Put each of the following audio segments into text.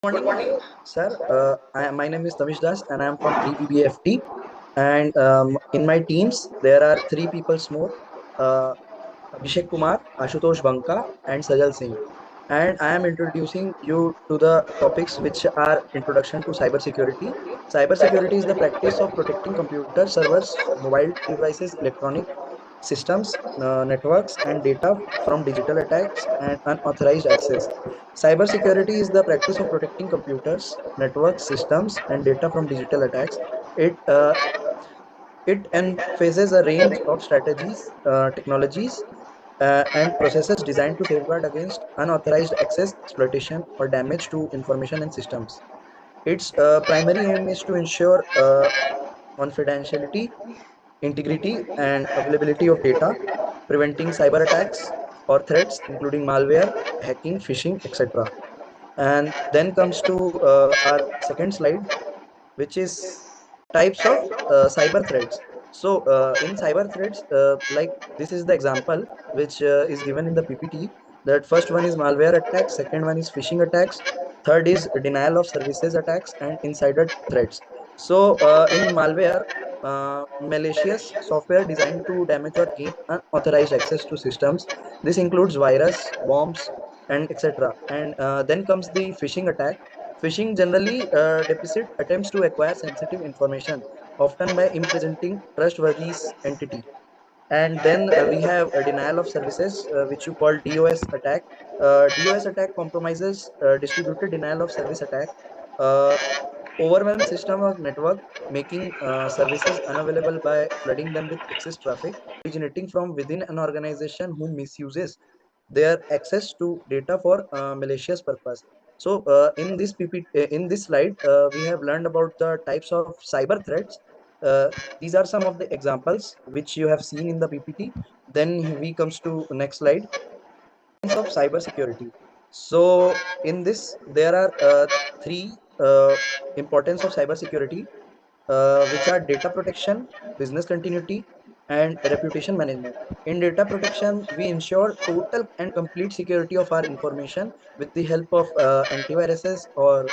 Morning, sir. My name is Tamish Das, and I am from 3BBFT. And in my teams, there are three people more: uh, Abhishek Kumar, Ashutosh Banka, and Sajal Singh. And I am introducing you to the topics which are introduction to cybersecurity. Cybersecurity is the practice of protecting computers, servers, mobile devices, electronic systems, networks, and data from digital attacks and unauthorized access. Cybersecurity is the practice of protecting computers, networks, systems, and data from digital attacks. It it emphasizes a range of strategies, technologies, and processes designed to safeguard against unauthorized access, exploitation, or damage to information and systems. Its primary aim is to ensure confidentiality, integrity, and availability of data, preventing cyber attacks or threats, including malware, hacking, phishing, etc. And then comes to our second slide, which is types of cyber threats. So in cyber threats, like this is the example which is given in the PPT. That first one is malware attacks, second one is phishing attacks, third is denial of services attacks, and insider threats. So in malware, malicious software designed to damage or gain unauthorized access to systems. This includes virus, bombs, and etc. And then comes the phishing attack. Phishing generally deposit attempts to acquire sensitive information, often by implementing trustworthy entity. And then we have a denial of services, which you call DOS attack. DOS attack compromises distributed denial of service attack, uh, overwhelms system or network, making services unavailable by flooding them with excess traffic, originating from within an organization who misuses their access to data for malicious purpose. So in this slide, we have learned about the types of cyber threats. Uh, these are some of the examples which you have seen in the PPT. Then we comes to next slide, of cybersecurity. So in this, there are three importance of cybersecurity, which are data protection, business continuity, and reputation management. In data protection, we ensure total and complete security of our information with the help of antiviruses or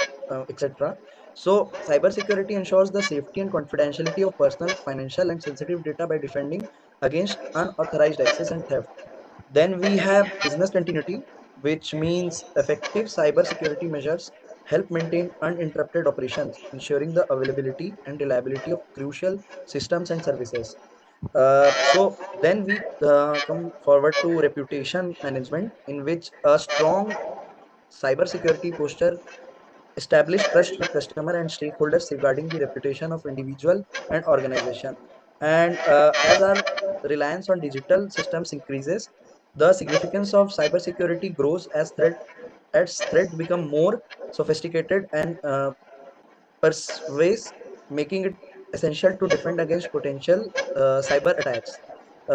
etc. So, cybersecurity ensures the safety and confidentiality of personal, financial, and sensitive data by defending against unauthorized access and theft. Then we have business continuity, which means effective cybersecurity measures help maintain uninterrupted operations, ensuring the availability and reliability of crucial systems and services. So then we come forward to reputation management, in which a strong cybersecurity posture establish trust with customer and stakeholders, safeguarding the reputation of individual and organization. And as our reliance on digital systems increases, the significance of cybersecurity grows as threat become more sophisticated and pervasive, making it essential to defend against potential cyber attacks.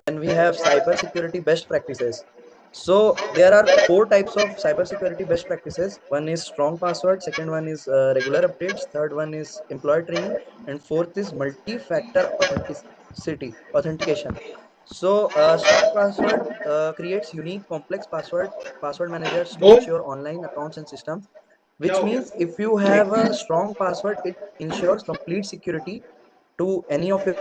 Then we have cybersecurity best practices. So there are four types of cybersecurity best practices. One is strong password, second one is regular updates, third one is employee training, and fourth is multi-factor authenticity authentication. So strong password creates unique complex password managers to secure online accounts and systems, which means if you have a strong password, it ensures complete security to any of your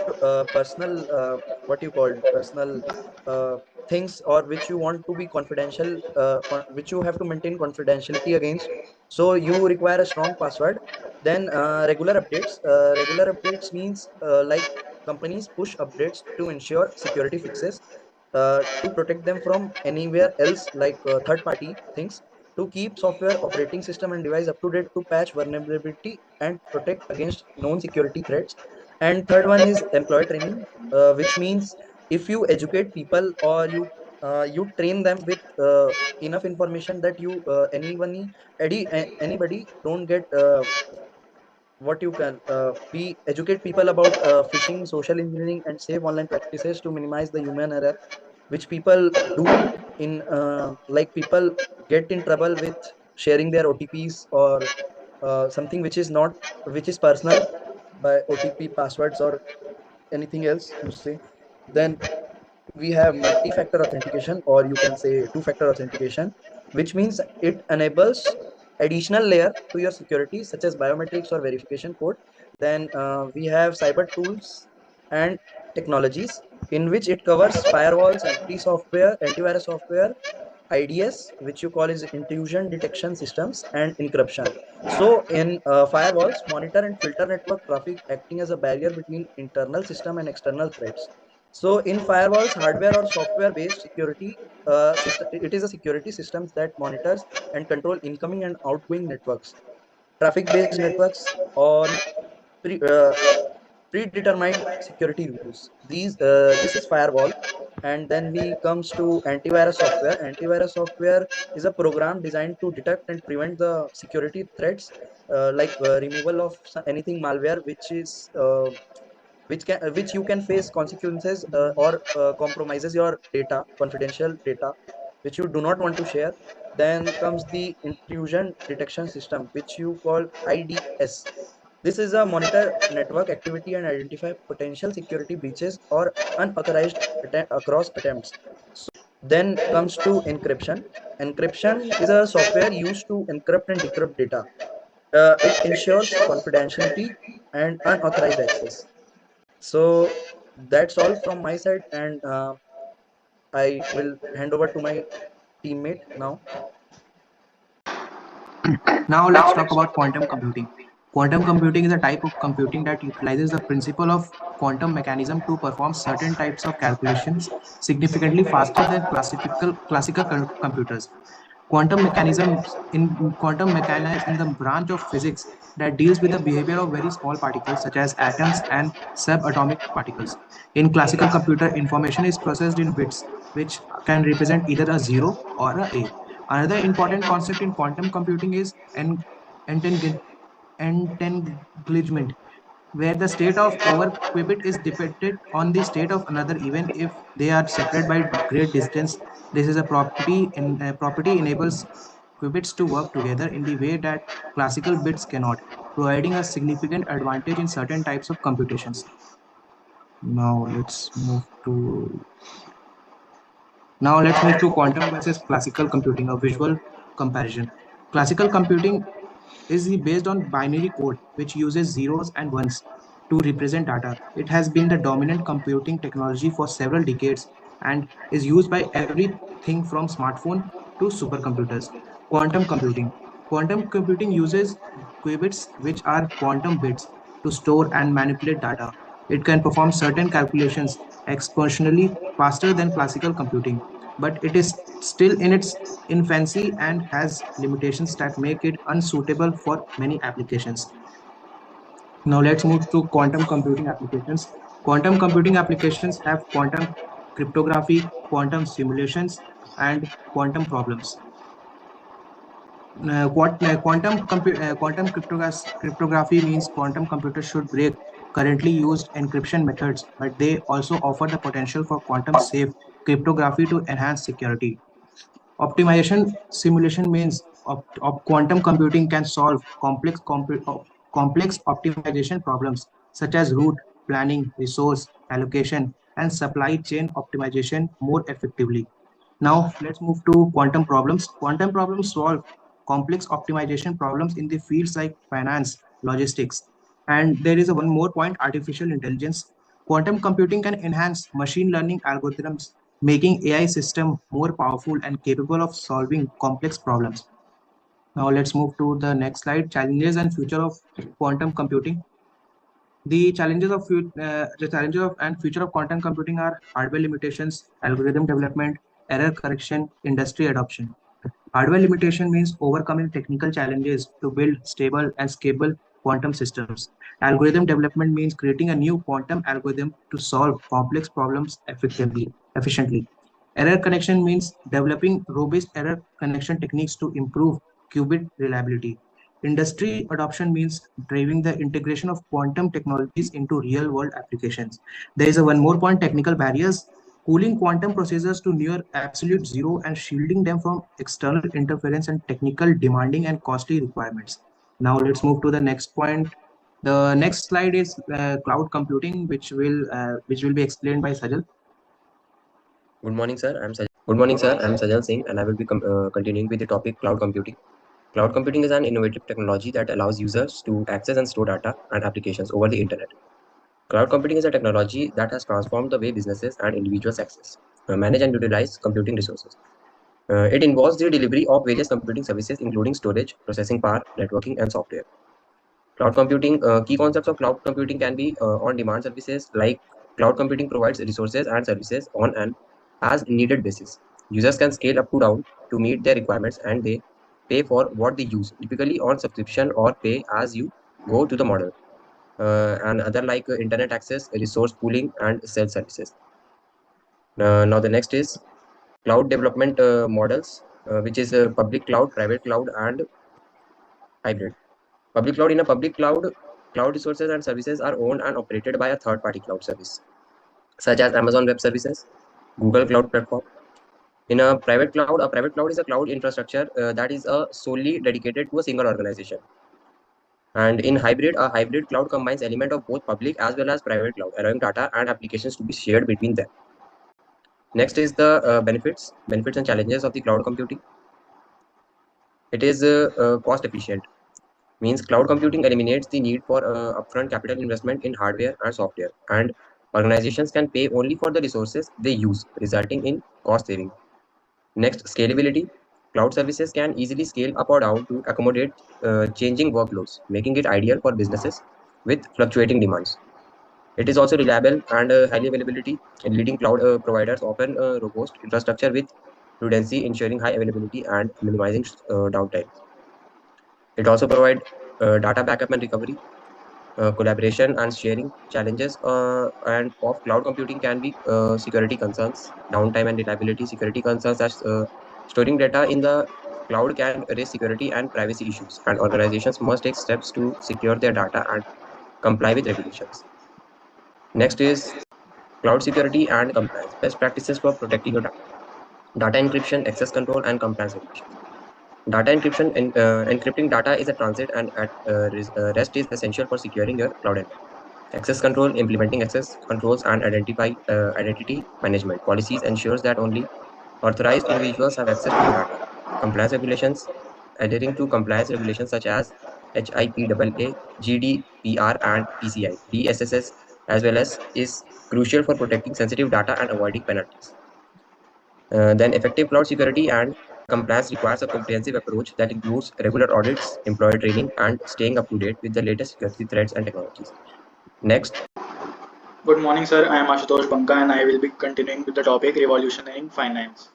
personal what you call personal uh, things, or which you want to be confidential, which you have to maintain confidentiality against. So you require a strong password. Then regular updates means like companies push updates to ensure security fixes, to protect them from anywhere else, like third party things, to keep software, operating system, and device up to date, to patch vulnerability and protect against known security threats. And third one is employee training, which means if you educate people, or you train them with enough information that anybody don't get what you can be educate people about phishing, social engineering, and safe online practices to minimize the human error which people do in like people get in trouble with sharing their OTPs, or something which is not, which is personal, by OTP passwords or anything else you say. Then we have multi-factor authentication, or you can say two-factor authentication, which means it enables additional layer to your security, such as biometrics or verification code. Then we have cyber tools and technologies, in which it covers firewalls, antivirus software, IDS, which you call is intrusion detection systems, and encryption. So in firewalls, monitor and filter network traffic, acting as a barrier between internal system and external threats. So in firewalls, hardware or software-based security system, it is a security systems that monitors and control incoming and outgoing networks, traffic-based networks on pre, uh, predetermined security rules. This is firewall. And then we comes to antivirus software. Antivirus software is a program designed to detect and prevent the security threats, like removal of anything malware which you can face consequences, or compromises your data, confidential data, which you do not want to share. Then comes the intrusion detection system, which you call IDS. This is a monitor network activity and identify potential security breaches or unauthorized across attempts. Then comes to encryption. Encryption is a software used to encrypt and decrypt data. It ensures confidentiality and unauthorized access. So that's all from my side, and I will hand over to my teammate now. Now let's talk about quantum computing. Quantum computing is a type of computing that utilizes the principle of quantum mechanism to perform certain types of calculations significantly faster than classical computers. Quantum mechanics in the branch of physics that deals with the behavior of very small particles such as atoms and subatomic particles. In classical computer, information is processed in bits, which can represent either a zero or a A. Another important concept in quantum computing is entanglement, entanglement, where the state of over qubit is dependent on the state of another, even if they are separated by great distance. This is a property enables qubits to work together in the way that classical bits cannot, providing a significant advantage in certain types of computations. Now let's move to Now let's move to quantum versus classical computing, a visual comparison. Classical computing is based on binary code, which uses zeros and ones to represent data. It has been the dominant computing technology for several decades and is used by everything from smartphone to supercomputers. Quantum computing. Quantum computing uses qubits, which are quantum bits, to store and manipulate data. It can perform certain calculations exponentially faster than classical computing, but it is still in its infancy and has limitations that make it unsuitable for many applications. Now let's move to quantum computing applications. Quantum computing applications have quantum cryptography, quantum simulations, and quantum problems. Quantum cryptography means quantum computers should break currently used encryption methods, but they also offer the potential for quantum safe cryptography to enhance security. Optimization simulation means quantum computing can solve complex optimization problems such as route planning, resource allocation, and supply chain optimization more effectively. Now let's move to quantum problems. Quantum problems solve complex optimization problems in the fields like finance, logistics, and there is a one more point: artificial intelligence. Quantum computing can enhance machine learning algorithms, making AI system more powerful and capable of solving complex problems. Now let's move to the next slide: challenges and future of quantum computing. The challenges of and future of quantum computing are hardware limitations, algorithm development, error correction, industry adoption. Hardware limitation means overcoming technical challenges to build stable and scalable quantum systems. Algorithm development means creating a new quantum algorithm to solve complex problems efficiently. Error connection means developing robust error connection techniques to improve qubit reliability. Industry adoption means driving the integration of quantum technologies into real world applications. There is a one more point: technical barriers. Cooling quantum processors to near absolute zero and shielding them from external interference and technical demanding and costly requirements. Now let's move to the next point. The next slide is cloud computing, which will be explained by Sajal. Good morning, sir. I'm Sajal Singh, and I will be continuing with the topic cloud computing. Cloud computing is an innovative technology that allows users to access and store data and applications over the internet. Cloud computing is a technology that has transformed the way businesses and individuals access, manage, and utilize computing resources. It involves the delivery of various computing services, including storage, processing power, networking, and software. Cloud computing, key concepts of cloud computing can be on-demand services, like cloud computing provides resources and services on an as-needed basis. Users can scale up to down to meet their requirements, and they pay for what they use, typically on subscription or pay as you go to the model. And other like internet access, resource pooling, and self-services. Now the next is cloud development models, which is public cloud, private cloud, and hybrid. Public cloud, in a public cloud, cloud resources and services are owned and operated by a third-party cloud service, such as Amazon Web Services, Google Cloud Platform. In a private cloud is a cloud infrastructure that is solely dedicated to a single organization. And in hybrid, a hybrid cloud combines element of both public as well as private cloud, allowing data and applications to be shared between them. Next is the benefits and challenges of the cloud computing. It is cost efficient, means cloud computing eliminates the need for upfront capital investment in hardware and software, and organizations can pay only for the resources they use, resulting in cost saving. Next, scalability. Cloud services can easily scale up or down to accommodate changing workloads, making it ideal for businesses with fluctuating demands. It is also reliable and highly availability. Leading cloud providers often robust infrastructure with redundancy, ensuring high availability and minimizing downtime. It also provides data backup and recovery, collaboration and sharing. Challenges and of cloud computing can be security concerns, downtime and reliability. Security concerns as storing data in the cloud can raise security and privacy issues, and organizations must take steps to secure their data and comply with regulations. Next is cloud security and compliance. Best practices for protecting your data. Data encryption, access control, and compliance regulations. Data encryption and encrypting data is a transit, and at rest is essential for securing your cloud environment. Access control, implementing access controls and identity management policies ensures that only authorized individuals have access to your data. Compliance regulations, adhering to compliance regulations such as HIPAA, GDPR, and PCI, DSSS, as well as is crucial for protecting sensitive data and avoiding penalties. Then effective cloud security and compliance requires a comprehensive approach that includes regular audits, employee training, and staying up to date with the latest security threats and technologies. Next, Good morning, sir. I am Ashutosh Banka and I will be continuing with the topic revolutionizing finance.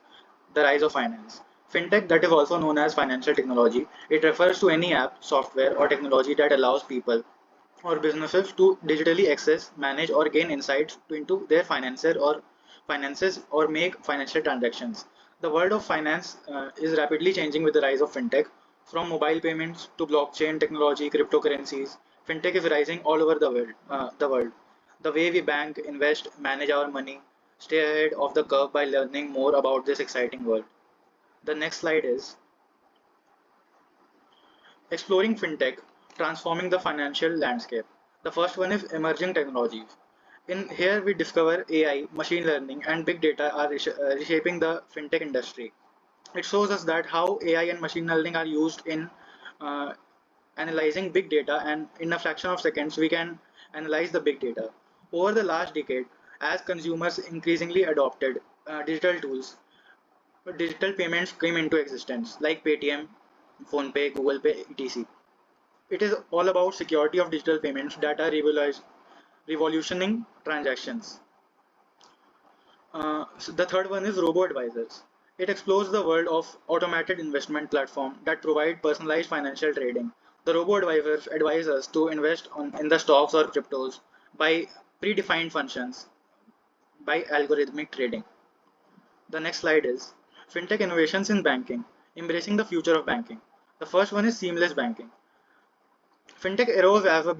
The rise of finance. Fintech, that is also known as financial technology, it refers to any app, software, or technology that allows people or businesses to digitally access, manage, or gain insights into their finances or make financial transactions. The world of finance is rapidly changing with the rise of fintech. From mobile payments to blockchain technology, cryptocurrencies, fintech is rising all over the world. The way we bank, invest, manage our money, stay ahead of the curve by learning more about this exciting world. The next slide is exploring fintech, transforming the financial landscape. The first one is emerging technologies. In here, we discover AI, machine learning, and big data are reshaping the fintech industry. It shows us that how AI and machine learning are used in uh, analyzing big data, and in a fraction of seconds, we can analyze the big data. Over the last decade, as consumers increasingly adopted digital tools, digital payments came into existence, like Paytm, PhonePe, Google Pay, etc. It is all about security of digital payments that are revolutioning transactions. So the third one is robo advisors. It explores the world of automated investment platform that provide personalized financial trading. The robo advisors advise us to invest in the stocks or cryptos by predefined functions by algorithmic trading. The next slide is fintech innovations in banking, embracing the future of banking. The first one is seamless banking. Fintech arose as a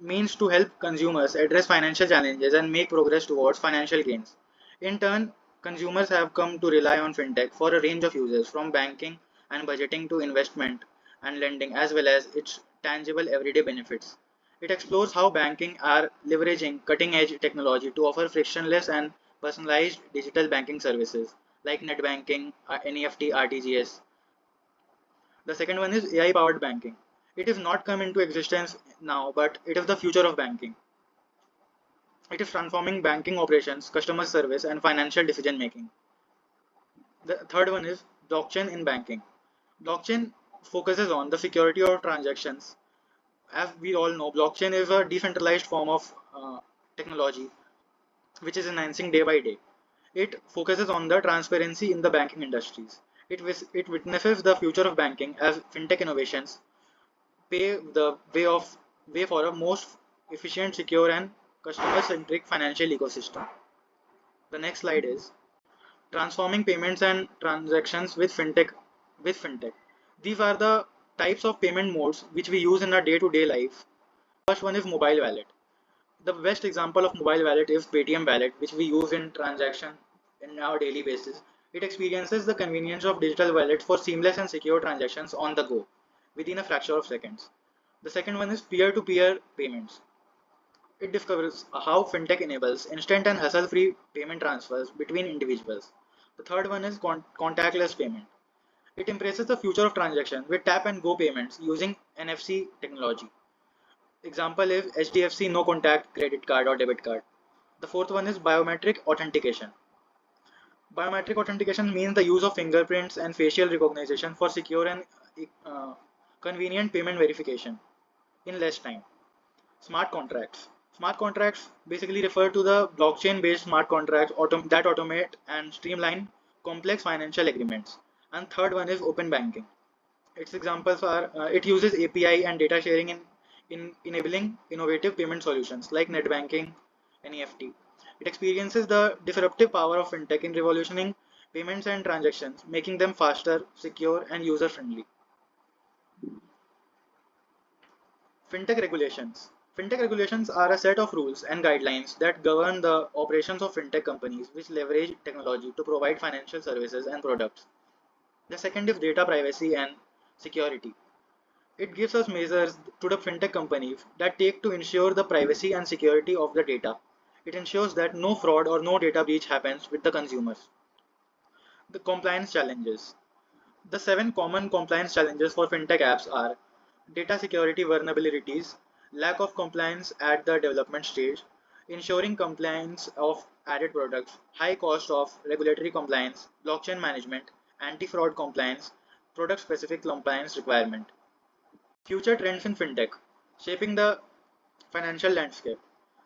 means to help consumers address financial challenges and make progress towards financial gains. In turn, consumers have come to rely on fintech for a range of uses, from banking and budgeting to investment and lending, as well as its tangible everyday benefits. It explores how banking are leveraging cutting-edge technology to offer frictionless and personalized digital banking services like net banking, NEFT, RTGS, The second one is AI powered banking. It is not come into existence now, but it is the future of banking. It is transforming banking operations, customer service, and financial decision making. The third one is blockchain in banking. Blockchain focuses on the security of transactions. As we all know, blockchain is a decentralized form of technology which is enhancing day by day. It focuses on the transparency in the banking industries. It witnesses the future of banking as fintech innovations pave the way for a most efficient, secure, and customer-centric financial ecosystem. The next slide is transforming payments and transactions with fintech. These are the types of payment modes which we use in our day-to-day life. First one is mobile wallet. The best example of mobile wallet is Paytm wallet, which we use in transaction in our daily basis. It experiences the convenience of digital wallet for seamless and secure transactions on the go within a fraction of seconds. The second one is peer-to-peer payments. It discovers how fintech enables instant and hassle-free payment transfers between individuals. The third one is contactless payment. It embraces the future of transaction with tap and go payments using NFC technology. Example is HDFC no contact credit card or debit card. The fourth one is biometric authentication. Biometric authentication means the use of fingerprints and facial recognition for secure and uh, convenient payment verification in less time. Smart contracts. Smart contracts basically refer to the blockchain-based smart contracts that automate and streamline complex financial agreements. And third one is open banking. Its examples are it uses API and data sharing in enabling innovative payment solutions like net banking and EFT. It experiences the disruptive power of fintech in revolutioning payments and transactions, making them faster, secure, and user friendly. Fintech regulations. Fintech regulations are a set of rules and guidelines that govern the operations of fintech companies which leverage technology to provide financial services and products. The second is data privacy and security. It gives us measures to the fintech companies that take to ensure the privacy and security of the data. It ensures that no fraud or no data breach happens with the consumers. The compliance challenges. The seven common compliance challenges for fintech apps are data security vulnerabilities, lack of compliance at the development stage, ensuring compliance of added products, high cost of regulatory compliance, blockchain management, anti-fraud compliance, product-specific compliance requirement. Future trends in fintech, shaping the financial landscape.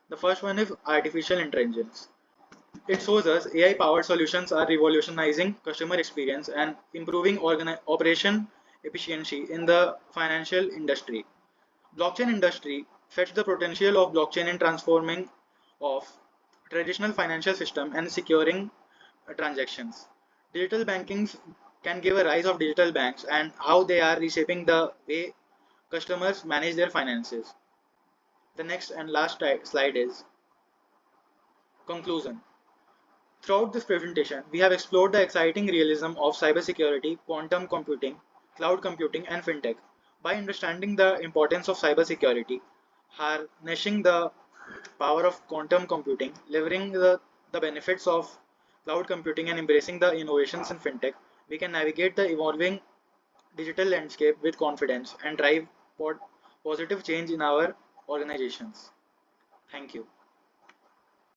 The first one is artificial intelligence. It shows us AI powered solutions are revolutionizing customer experience and improving operation efficiency in the financial industry. Blockchain industry fetch the potential of blockchain in transforming of traditional financial system and securing transactions. Digital bankings can give a rise of digital banks and how they are reshaping the way customers manage their finances. The next and last slide is conclusion. Throughout this presentation, we have explored the exciting realism of cybersecurity, quantum computing, cloud computing, and fintech. By understanding the importance of cybersecurity, harnessing the power of quantum computing, leveraging the benefits of cloud computing, and embracing the innovations in fintech, we can navigate the evolving digital landscape with confidence and drive positive change in our organizations. Thank you.